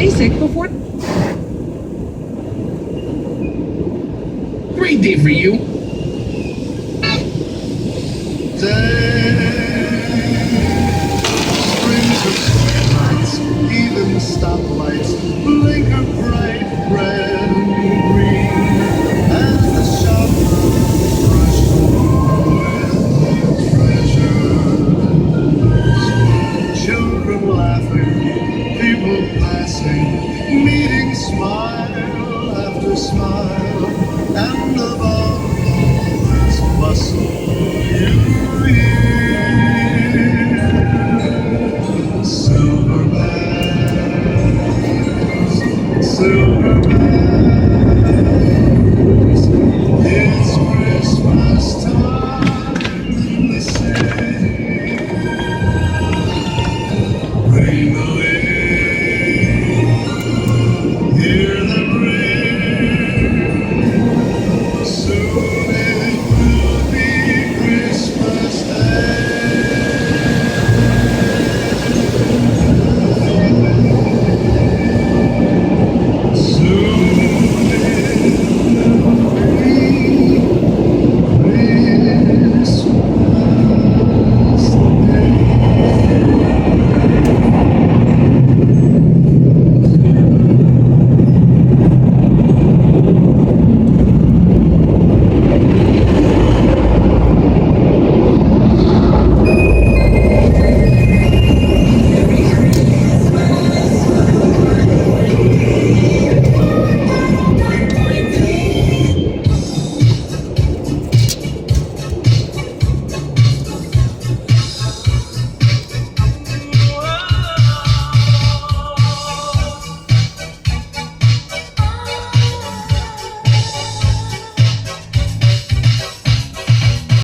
basic before. Great day for you. Strings of streetlights, even stoplights, blinker bright red and green as the shoppers rush home with treasures. Children laughing, people passing, meeting smile after smile, and above all this bustle you hear